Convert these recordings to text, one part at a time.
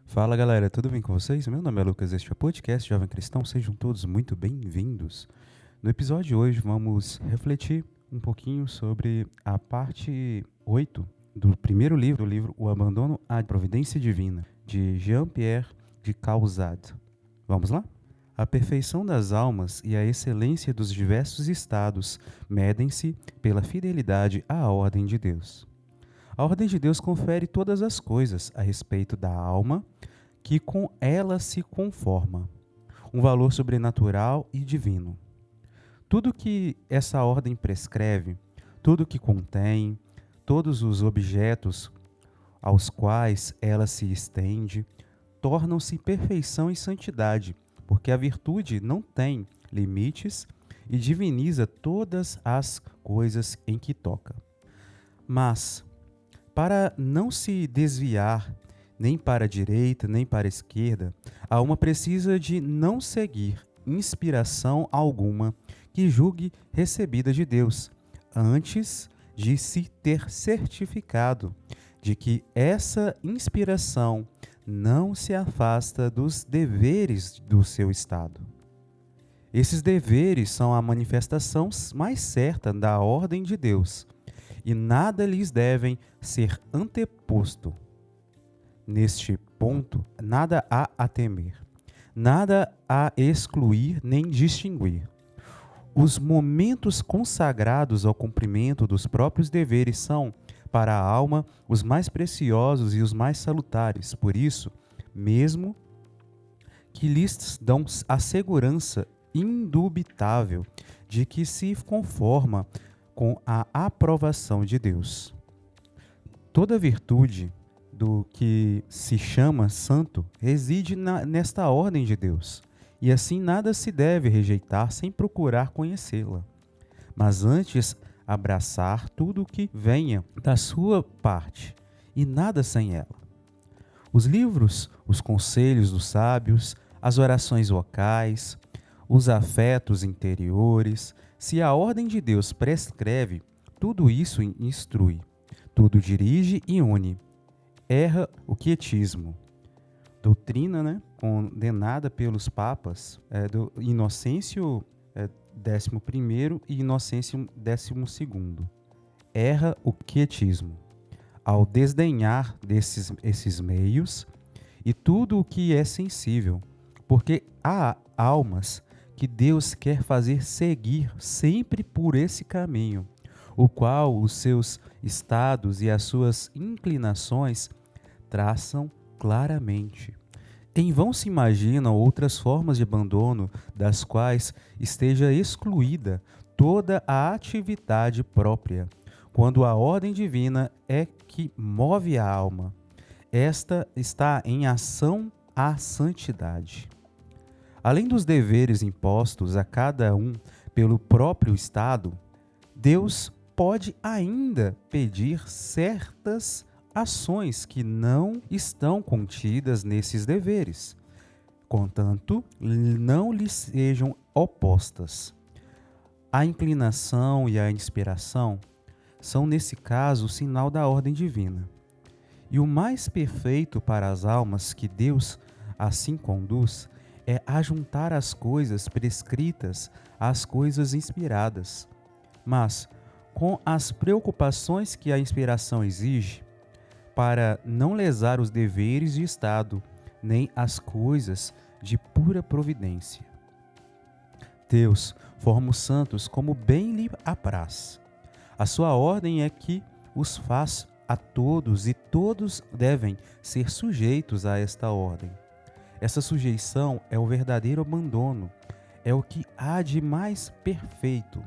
Fala galera, tudo bem com vocês? Meu nome é Lucas, este é o podcast Jovem Cristão, sejam todos muito bem-vindos. No episódio de hoje vamos refletir um pouquinho sobre a parte 8 do primeiro livro, do livro O Abandono à Providência Divina, de Jean-Pierre de Caussade. Vamos lá? A perfeição das almas e a excelência dos diversos estados medem-se pela fidelidade à ordem de Deus. A ordem de Deus confere todas as coisas a respeito da alma, que com ela se conforma, um valor sobrenatural e divino. Tudo que essa ordem prescreve, tudo que contém, todos os objetos aos quais ela se estende, tornam-se perfeição e santidade, porque a virtude não tem limites e diviniza todas as coisas em que toca. Mas, para não se desviar nem para a direita, nem para a esquerda, a alma precisa de não seguir inspiração alguma que julgue recebida de Deus, antes de se ter certificado de que essa inspiração não se afasta dos deveres do seu estado. Esses deveres são a manifestação mais certa da ordem de Deus, e nada lhes devem ser anteposto. Neste ponto, nada há a temer, nada a excluir nem distinguir. Os momentos consagrados ao cumprimento dos próprios deveres são, para a alma, os mais preciosos e os mais salutares. Por isso, mesmo que lhes dão a segurança indubitável de que se conforma com a aprovação de Deus. Toda virtude do que se chama santo reside nesta ordem de Deus, e assim nada se deve rejeitar sem procurar conhecê-la, mas antes abraçar tudo o que venha da sua parte, e nada sem ela. Os livros, os conselhos dos sábios, as orações vocais, os afetos interiores, se a ordem de Deus prescreve, tudo isso instrui, tudo dirige e une. Erra o quietismo. Doutrina, condenada pelos papas do Inocêncio XI e Inocêncio XII. Erra o quietismo. Ao desdenhar esses meios e tudo o que é sensível, porque há almas que Deus quer fazer seguir sempre por esse caminho, o qual os seus estados e as suas inclinações traçam claramente. Em vão se imaginam outras formas de abandono das quais esteja excluída toda a atividade própria, quando a ordem divina é que move a alma. Esta está em ação à santidade. Além dos deveres impostos a cada um pelo próprio Estado, Deus pode ainda pedir certas ações que não estão contidas nesses deveres, contanto não lhes sejam opostas. A inclinação e a inspiração são, nesse caso, o sinal da ordem divina. E o mais perfeito para as almas que Deus assim conduz é ajuntar as coisas prescritas às coisas inspiradas, mas com as preocupações que a inspiração exige, para não lesar os deveres de Estado, nem as coisas de pura providência. Deus forma os santos como bem lhe apraz. A sua ordem é que os faz a todos, e todos devem ser sujeitos a esta ordem. Essa sujeição é o verdadeiro abandono, é o que há de mais perfeito.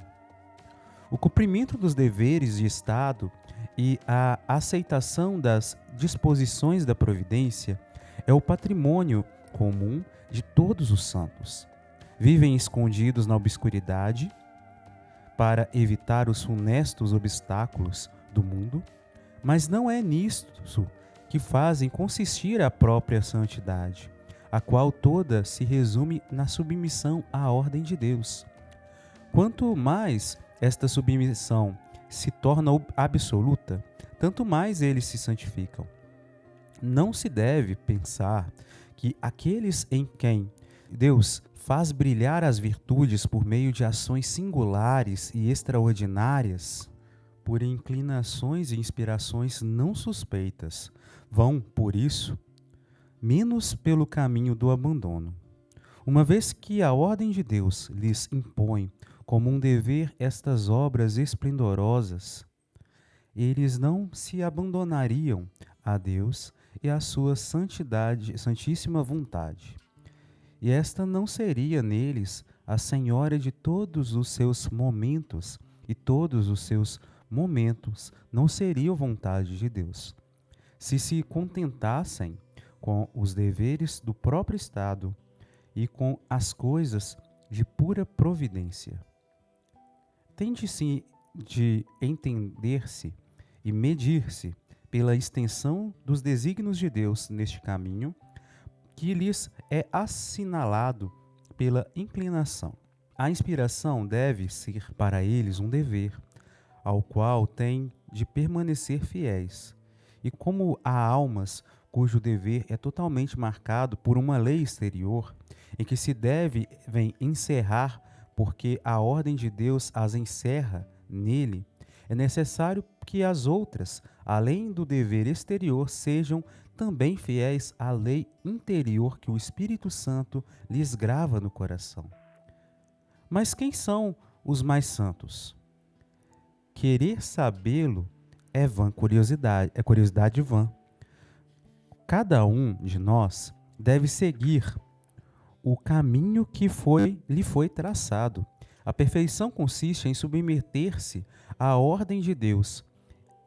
O cumprimento dos deveres de Estado e a aceitação das disposições da providência é o patrimônio comum de todos os santos. Vivem escondidos na obscuridade para evitar os funestos obstáculos do mundo, mas não é nisto que fazem consistir a própria santidade, a qual toda se resume na submissão à ordem de Deus. Quanto mais esta submissão se torna absoluta, tanto mais eles se santificam. Não se deve pensar que aqueles em quem Deus faz brilhar as virtudes por meio de ações singulares e extraordinárias, por inclinações e inspirações não suspeitas, vão, por isso, menos pelo caminho do abandono. Uma vez que a ordem de Deus lhes impõe como um dever estas obras esplendorosas, eles não se abandonariam a Deus e à sua santidade, santíssima vontade. E esta não seria neles a senhora de todos os seus momentos, e todos os seus momentos não seriam vontade de Deus. Se contentassem com os deveres do próprio Estado e com as coisas de pura providência. Tende-se de entender-se e medir-se pela extensão dos desígnios de Deus neste caminho, que lhes é assinalado pela inclinação. A inspiração deve ser para eles um dever, ao qual têm de permanecer fiéis. E como há almas cujo dever é totalmente marcado por uma lei exterior, em que se devem encerrar porque a ordem de Deus as encerra nele, é necessário que as outras, além do dever exterior, sejam também fiéis à lei interior que o Espírito Santo lhes grava no coração. Mas quem são os mais santos? Querer sabê-lo é vã curiosidade, é curiosidade vã. Cada um de nós deve seguir o caminho que lhe foi traçado. A perfeição consiste em submeter-se à ordem de Deus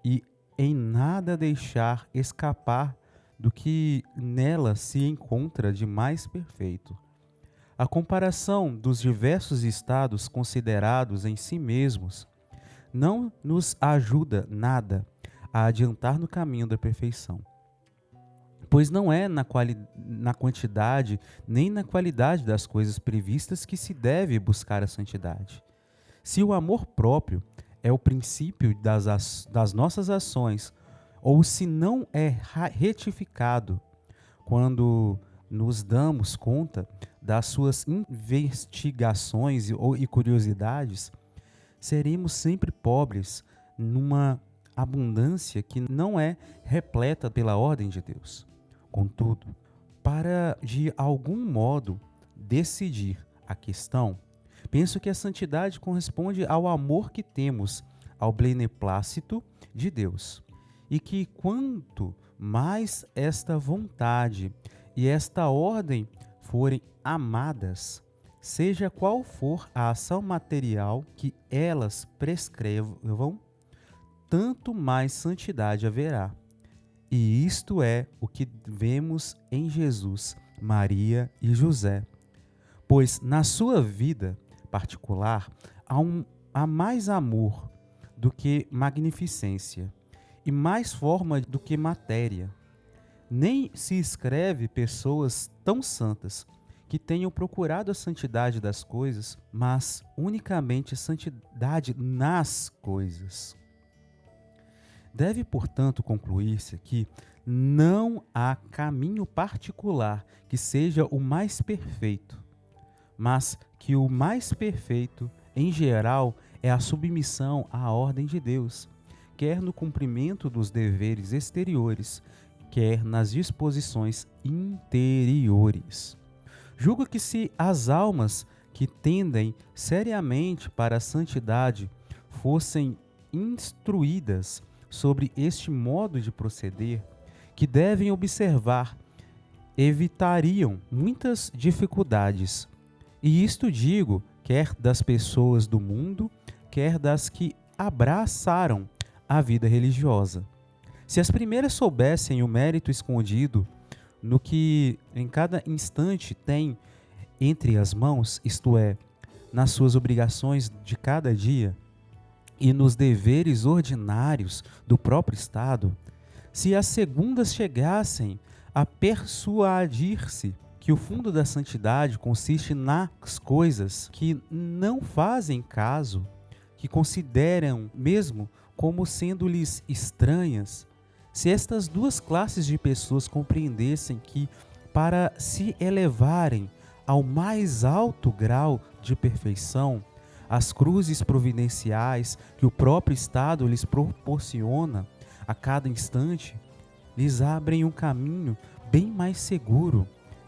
e em nada deixar escapar do que nela se encontra de mais perfeito. A comparação dos diversos estados considerados em si mesmos não nos ajuda nada a adiantar no caminho da perfeição, pois não é na quantidade nem na qualidade das coisas previstas que se deve buscar a santidade. Se o amor próprio é o princípio das nossas ações, ou se não é retificado quando nos damos conta das suas investigações e curiosidades, seremos sempre pobres numa abundância que não é repleta pela ordem de Deus. Contudo, para de algum modo decidir a questão, penso que a santidade corresponde ao amor que temos ao beneplácito de Deus, e que quanto mais esta vontade e esta ordem forem amadas, seja qual for a ação material que elas prescrevam, tanto mais santidade haverá. E isto é o que vemos em Jesus, Maria e José. Pois na sua vida particular há mais amor do que magnificência, e mais forma do que matéria. Nem se escreve pessoas tão santas que tenham procurado a santidade das coisas, mas unicamente a santidade nas coisas. Deve, portanto, concluir-se que não há caminho particular que seja o mais perfeito, mas que o mais perfeito, em geral, é a submissão à ordem de Deus, quer no cumprimento dos deveres exteriores, quer nas disposições interiores. Julgo que se as almas que tendem seriamente para a santidade fossem instruídas sobre este modo de proceder, que devem observar, evitariam muitas dificuldades. E isto digo, quer das pessoas do mundo, quer das que abraçaram a vida religiosa. Se as primeiras soubessem o mérito escondido no que em cada instante tem entre as mãos, isto é, nas suas obrigações de cada dia e nos deveres ordinários do próprio Estado, se as segundas chegassem a persuadir-se que o fundo da santidade consiste nas coisas que não fazem caso, que consideram mesmo como sendo-lhes estranhas, Se estas duas classes de pessoas compreendessem que, para se elevarem ao mais alto grau de perfeição, as cruzes providenciais que o próprio Estado lhes proporciona a cada instante, lhes abrem um caminho bem mais seguro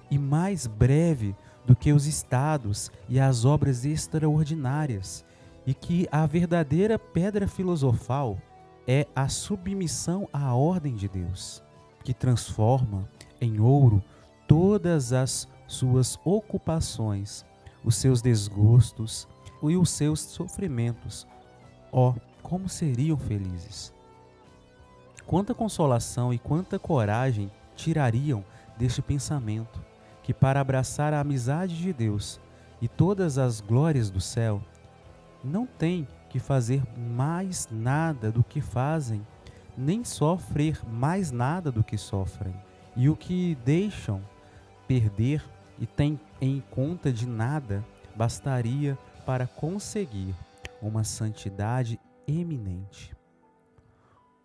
e mais breve do que os estados e as obras extraordinárias, e que a verdadeira pedra filosofal é a submissão à ordem de Deus, que transforma em ouro todas as suas ocupações, os seus desgostos e os seus sofrimentos. Oh, como seriam felizes! Quanta consolação e quanta coragem tirariam deste pensamento, que para abraçar a amizade de Deus e todas as glórias do céu, não tem que fazer mais nada do que fazem, nem sofrer mais nada do que sofrem. E o que deixam perder e têm em conta de nada, bastaria para conseguir uma santidade eminente.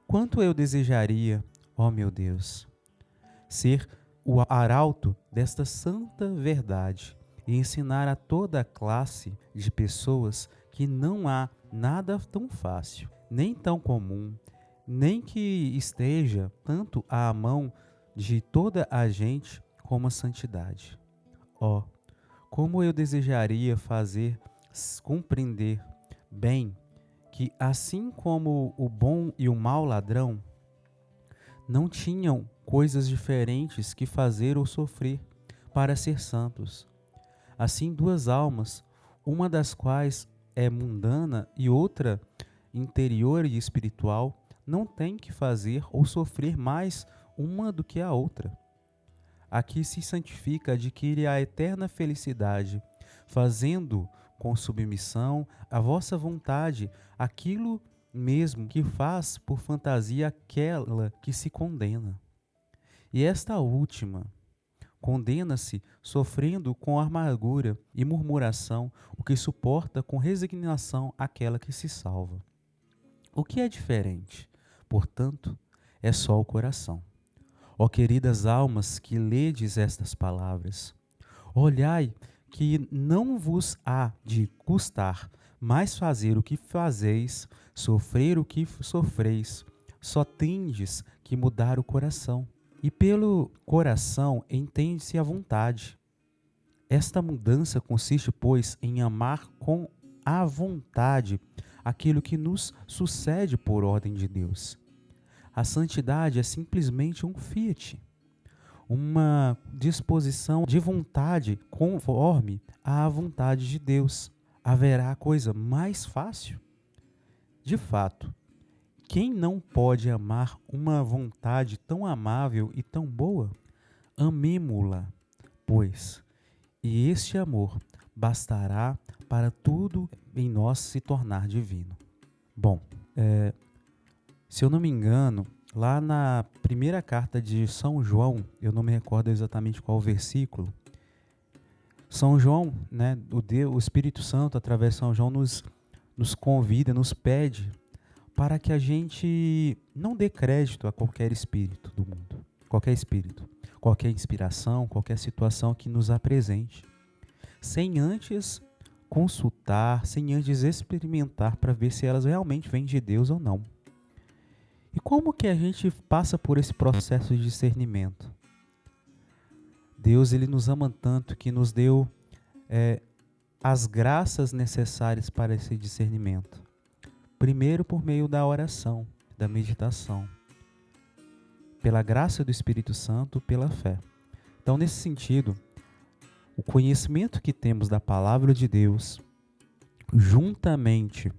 Quanto eu desejaria, ó meu Deus, ser o arauto desta santa verdade e ensinar a toda a classe de pessoas que não há nada tão fácil, nem tão comum, nem que esteja tanto à mão de toda a gente como a santidade. Ó, como eu desejaria fazer compreender bem que, assim como o bom e o mau ladrão não tinham coisas diferentes que fazer ou sofrer para ser santos, assim duas almas, uma das quais é mundana e outra interior e espiritual, não tem que fazer ou sofrer mais uma do que a outra. Aqui se santifica, adquire a eterna felicidade, fazendo com submissão à vossa vontade aquilo mesmo que faz por fantasia aquela que se condena. E esta última condena-se sofrendo com amargura e murmuração o que suporta com resignação aquela que se salva. O que é diferente, portanto, é só o coração. Ó queridas almas que ledes estas palavras, olhai que não vos há de custar mais fazer o que fazeis, sofrer o que sofreis, só tendes que mudar o coração. E pelo coração entende-se a vontade. Esta mudança consiste, pois, em amar com a vontade aquilo que nos sucede por ordem de Deus. A santidade é simplesmente um fiat, uma disposição de vontade conforme à vontade de Deus. Haverá coisa mais fácil? De fato, quem não pode amar uma vontade tão amável e tão boa? Amemo-la, pois, e este amor bastará para tudo em nós se tornar divino. Bom, se eu não me engano, lá na primeira carta de São João, eu não me recordo exatamente qual versículo, São João, né, o Espírito Santo, através de São João, nos convida, nos pede para que a gente não dê crédito a qualquer espírito do mundo, qualquer inspiração, qualquer situação que nos apresente, sem antes consultar, sem antes experimentar para ver se elas realmente vêm de Deus ou não. E como que a gente passa por esse processo de discernimento? Deus, ele nos ama tanto que nos deu as graças necessárias para esse discernimento. Primeiro, por meio da oração, da meditação, pela graça do Espírito Santo, pela fé. Então, nesse sentido, o conhecimento que temos da palavra de Deus, juntamente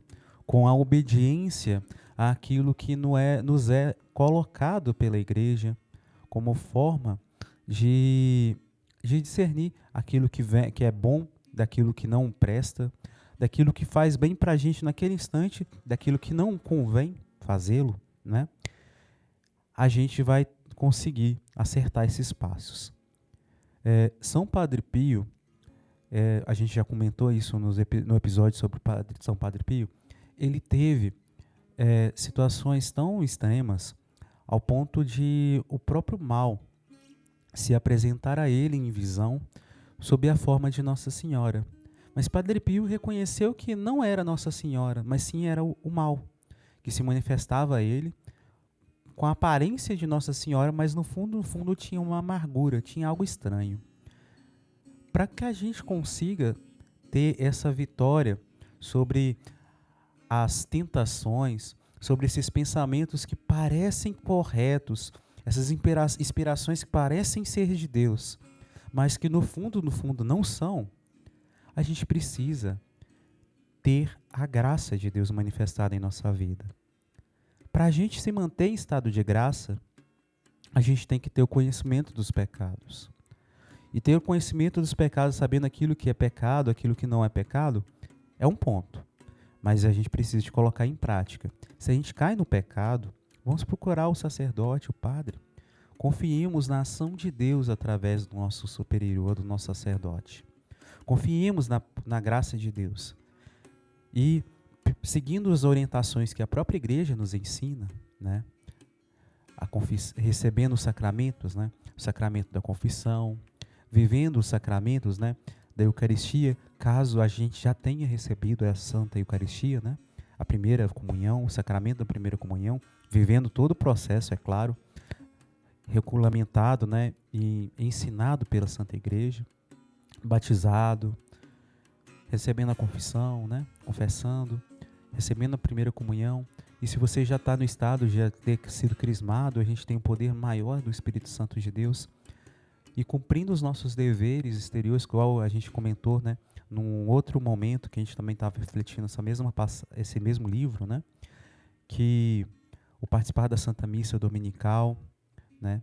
com a obediência àquilo que nos é colocado pela igreja, como forma de discernir aquilo que é bom daquilo que não presta, daquilo que faz bem para a gente naquele instante, daquilo que não convém fazê-lo, né? A gente vai conseguir acertar esses passos. São Padre Pio, a gente já comentou isso no episódio sobre São Padre Pio, ele teve situações tão extremas ao ponto de o próprio mal se apresentar a ele em visão sob a forma de Nossa Senhora. Mas Padre Pio reconheceu que não era Nossa Senhora, mas sim era o mal, que se manifestava a ele com a aparência de Nossa Senhora, mas no fundo tinha uma amargura, tinha algo estranho. Para que a gente consiga ter essa vitória sobre as tentações, sobre esses pensamentos que parecem corretos, essas inspirações que parecem ser de Deus, mas que no fundo não são, a gente precisa ter a graça de Deus manifestada em nossa vida. Para a gente se manter em estado de graça, a gente tem que ter o conhecimento dos pecados. E ter o conhecimento dos pecados, sabendo aquilo que é pecado, aquilo que não é pecado, é um ponto. Mas a gente precisa de colocar em prática. Se a gente cai no pecado, vamos procurar o sacerdote, o padre. Confiemos na ação de Deus através do nosso superior, do nosso sacerdote. Confiemos na graça de Deus. E seguindo as orientações que a própria igreja nos ensina, né? Recebendo os sacramentos, né? O sacramento da confissão, vivendo os sacramentos, né? Da Eucaristia, caso a gente já tenha recebido a Santa Eucaristia, né? A primeira comunhão, o sacramento da primeira comunhão, vivendo todo o processo, é claro, regulamentado, né? E ensinado pela Santa Igreja, batizado, recebendo a confissão, né? Confessando, recebendo a primeira comunhão. E se você já está no estado de ter sido crismado, a gente tem um poder maior do Espírito Santo de Deus. E cumprindo os nossos deveres exteriores, igual a gente comentou, né? Num outro momento que a gente também estava refletindo esse mesmo livro, né? Que o participar da Santa Missa Dominical, né?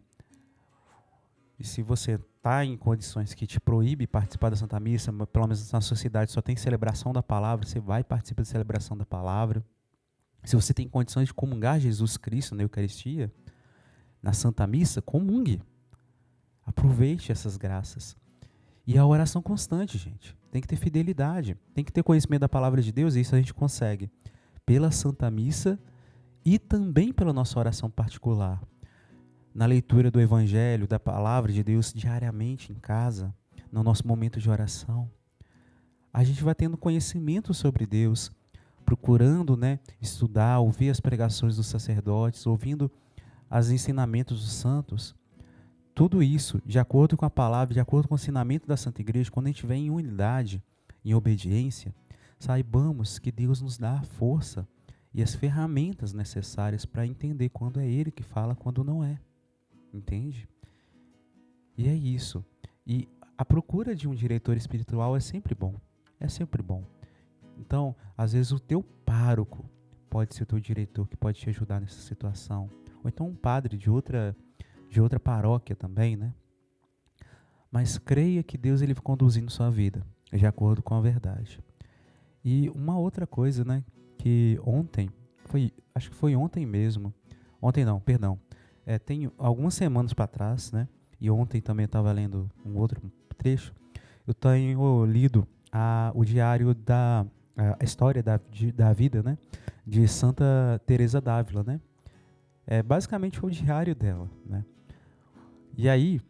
E se você está em condições que te proíbe participar da Santa Missa, pelo menos na sociedade só tem celebração da palavra, você vai participar da celebração da palavra. Se você tem condições de comungar Jesus Cristo na Eucaristia, na Santa Missa, comungue. Aproveite essas graças. E a oração constante, gente. Tem que ter fidelidade, tem que ter conhecimento da palavra de Deus, e isso a gente consegue pela Santa Missa e também pela nossa oração particular. Na leitura do Evangelho, da palavra de Deus diariamente em casa, no nosso momento de oração. A gente vai tendo conhecimento sobre Deus, procurando, né, estudar, ouvir as pregações dos sacerdotes, ouvindo os ensinamentos dos santos. Tudo isso, de acordo com a palavra, de acordo com o ensinamento da Santa Igreja, quando a gente vem em unidade, em obediência, saibamos que Deus nos dá a força e as ferramentas necessárias para entender quando é Ele que fala, quando não é. Entende? E é isso. E a procura de um diretor espiritual é sempre bom. É sempre bom. Então, às vezes o teu pároco pode ser o teu diretor que pode te ajudar nessa situação. Ou então um padre de outra paróquia também, né? Mas creia que Deus ele vai conduzindo sua vida de acordo com a verdade. E uma outra coisa, né? Que acho que foi ontem mesmo. Ontem não, perdão. Tem algumas semanas para trás, né? E ontem também eu estava lendo um outro trecho. Eu tenho lido o diário a história da vida, né, de Santa Teresa d'Ávila, né? Basicamente foi o diário dela, né? E aí,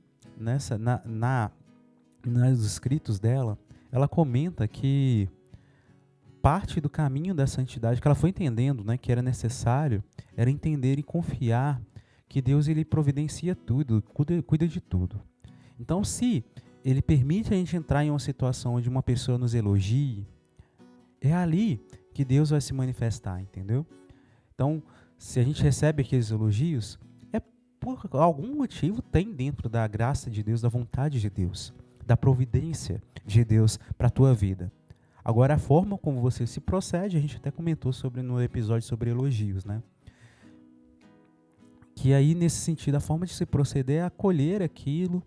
nos escritos dela, ela comenta que parte do caminho da santidade que ela foi entendendo, né, que era necessário, era entender e confiar que Deus ele providencia tudo, cuida de tudo. Então, se Ele permite a gente entrar em uma situação onde uma pessoa nos elogie, é ali que Deus vai se manifestar, entendeu? Então, se a gente recebe aqueles elogios, é por algum motivo tem dentro da graça de Deus, da vontade de Deus, da providência de Deus para a tua vida. Agora, a forma como você se procede, a gente até comentou no episódio sobre elogios, né? Que aí, nesse sentido, a forma de se proceder é acolher aquilo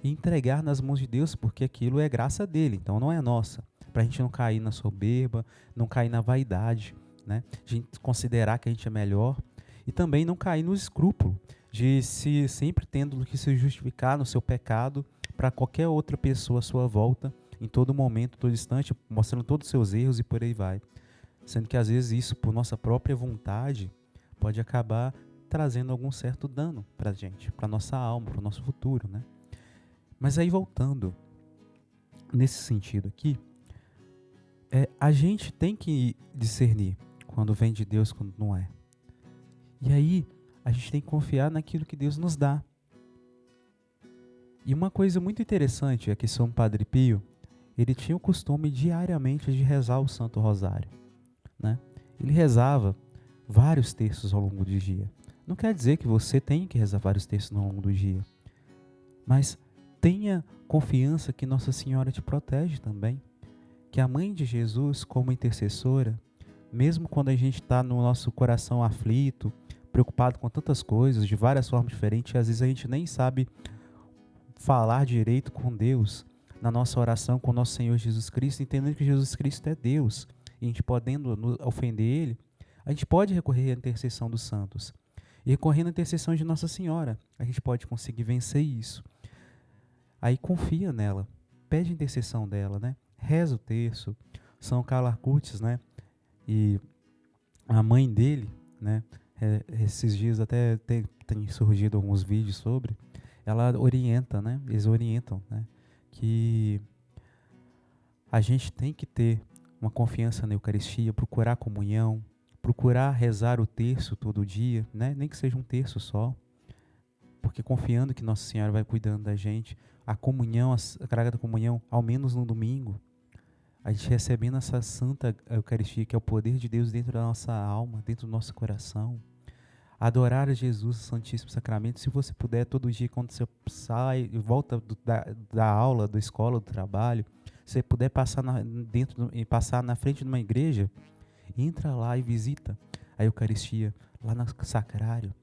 e entregar nas mãos de Deus, porque aquilo é graça dele, então não é nossa. Para a gente não cair na soberba, não cair na vaidade, né? De gente considerar que a gente é melhor e também não cair no escrúpulo de se sempre tendo que se justificar no seu pecado para qualquer outra pessoa à sua volta, em todo momento, todo instante, mostrando todos os seus erros e por aí vai. Sendo que às vezes isso, por nossa própria vontade, pode acabar trazendo algum certo dano para a gente, para nossa alma, para o nosso futuro, né? Mas aí voltando, nesse sentido aqui, a gente tem que discernir quando vem de Deus, quando não é. E aí, a gente tem que confiar naquilo que Deus nos dá. E uma coisa muito interessante é que São Padre Pio, ele tinha o costume diariamente de rezar o Santo Rosário, né? Ele rezava vários terços ao longo do dia. Não quer dizer que você tem que rezar vários terços ao longo do dia, mas tenha confiança que Nossa Senhora te protege também, que a Mãe de Jesus, como intercessora, mesmo quando a gente está no nosso coração aflito, preocupado com tantas coisas, de várias formas diferentes, às vezes a gente nem sabe falar direito com Deus, na nossa oração com o nosso Senhor Jesus Cristo, entendendo que Jesus Cristo é Deus, e a gente podendo ofender Ele, a gente pode recorrer à intercessão dos santos. E recorrendo à intercessão de Nossa Senhora, a gente pode conseguir vencer isso. Aí confia nela, pede a intercessão dela, né? Reza o terço. São Carlo Acutis, né? E a mãe dele, né? Esses dias até tem surgido alguns vídeos sobre, ela orienta, né? Eles orientam, né? Que a gente tem que ter uma confiança na Eucaristia, procurar comunhão, procurar rezar o terço todo dia, né? Nem que seja um terço só, porque confiando que Nossa Senhora vai cuidando da gente, a comunhão, a Sagrada Comunhão, ao menos no domingo, a gente recebendo essa Santa Eucaristia, que é o poder de Deus dentro da nossa alma, dentro do nosso coração, adorar a Jesus, o Santíssimo Sacramento, se você puder, todo dia, quando você sai e volta da aula, da escola, do trabalho, se você puder passar passar na frente de uma igreja, entra lá e visita a Eucaristia, lá no sacrário,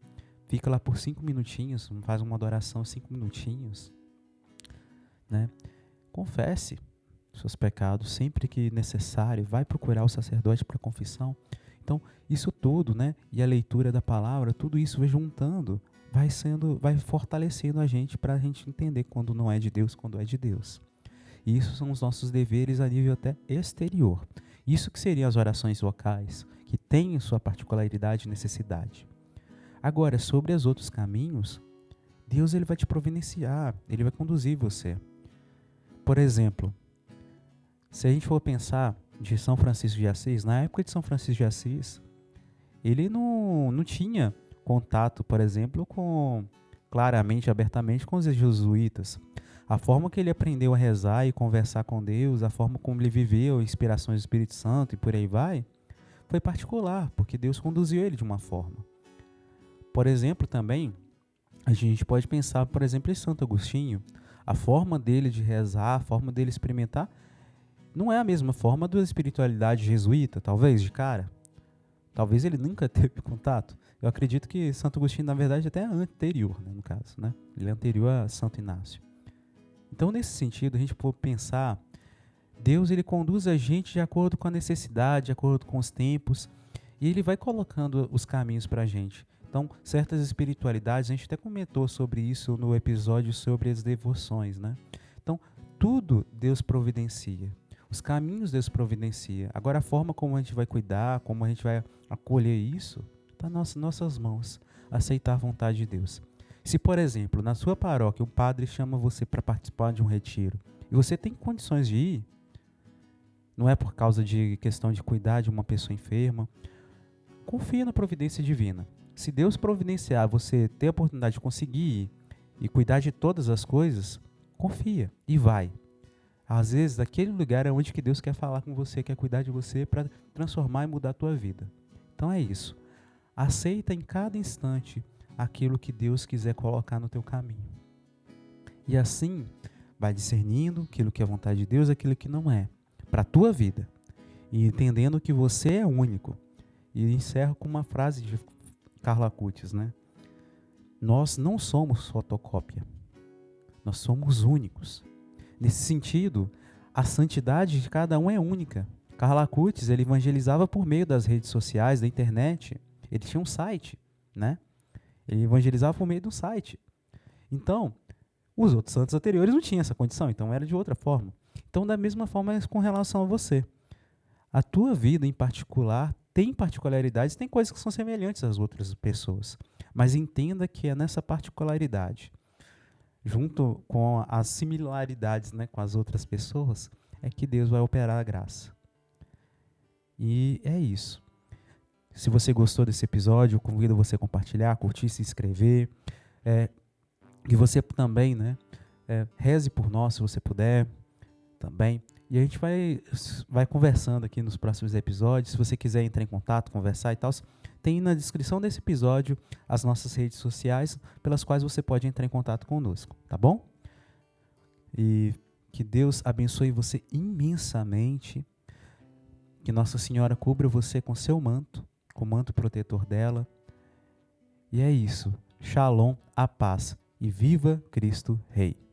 fica lá por 5 minutinhos, faz uma adoração 5 minutinhos, né? Confesse seus pecados sempre que necessário, vai procurar o sacerdote para confissão. Então, isso tudo, né, e a leitura da palavra, tudo isso vai juntando, vai fortalecendo a gente para a gente entender quando não é de Deus, quando é de Deus. E isso são os nossos deveres a nível até exterior. Isso que seriam as orações vocais, que têm sua particularidade e necessidade. Agora, sobre os outros caminhos, Deus ele vai te providenciar, ele vai conduzir você. Por exemplo, se a gente for pensar de São Francisco de Assis, na época de São Francisco de Assis, ele não tinha contato, por exemplo, claramente, abertamente com os jesuítas. A forma que ele aprendeu a rezar e conversar com Deus, a forma como ele viveu, inspirações do Espírito Santo e por aí vai, foi particular, porque Deus conduziu ele de uma forma. Por exemplo, também, a gente pode pensar, por exemplo, em Santo Agostinho, a forma dele de rezar, a forma dele experimentar, não é a mesma forma da espiritualidade jesuíta, talvez, de cara. Talvez ele nunca teve contato. Eu acredito que Santo Agostinho, na verdade, até é anterior, né, no caso, né? Ele é anterior a Santo Inácio. Então, nesse sentido, a gente pode pensar, Deus ele conduz a gente de acordo com a necessidade, de acordo com os tempos, e ele vai colocando os caminhos para a gente. Então, certas espiritualidades, a gente até comentou sobre isso no episódio sobre as devoções, né? Então, tudo Deus providencia. Os caminhos Deus providencia. Agora, a forma como a gente vai cuidar, como a gente vai acolher isso, está nas nossas mãos. Aceitar a vontade de Deus. Se, por exemplo, na sua paróquia, o padre chama você para participar de um retiro, e você tem condições de ir, não é por causa de questão de cuidar de uma pessoa enferma, confia na providência divina. Se Deus providenciar você ter a oportunidade de conseguir ir e cuidar de todas as coisas, confia e vai. Às vezes, aquele lugar é onde que Deus quer falar com você, quer cuidar de você para transformar e mudar a tua vida. Então é isso. Aceita em cada instante aquilo que Deus quiser colocar no teu caminho. E assim, vai discernindo aquilo que é vontade de Deus, aquilo que não é, para a tua vida. E entendendo que você é único. E encerro com uma frase de Carlo Acutis, né? Nós não somos fotocópia. Nós somos únicos. Nesse sentido, a santidade de cada um é única. Carlo Acutis, ele evangelizava por meio das redes sociais, da internet. Ele tinha um site, né? Ele evangelizava por meio de um site. Então, os outros santos anteriores não tinham essa condição, então era de outra forma. Então, da mesma forma, com relação a você. A tua vida, em particular, tem particularidades, tem coisas que são semelhantes às outras pessoas. Mas entenda que é nessa particularidade, junto com as similaridades, né, com as outras pessoas, é que Deus vai operar a graça. E é isso. Se você gostou desse episódio, eu convido você a compartilhar, curtir, se inscrever. E você também, né, reze por nós, se você puder, também. E a gente vai conversando aqui nos próximos episódios. Se você quiser entrar em contato, conversar e tal, tem na descrição desse episódio as nossas redes sociais pelas quais você pode entrar em contato conosco, tá bom? E que Deus abençoe você imensamente, que Nossa Senhora cubra você com seu manto, com o manto protetor dela. E é isso. Shalom, a paz e viva Cristo Rei.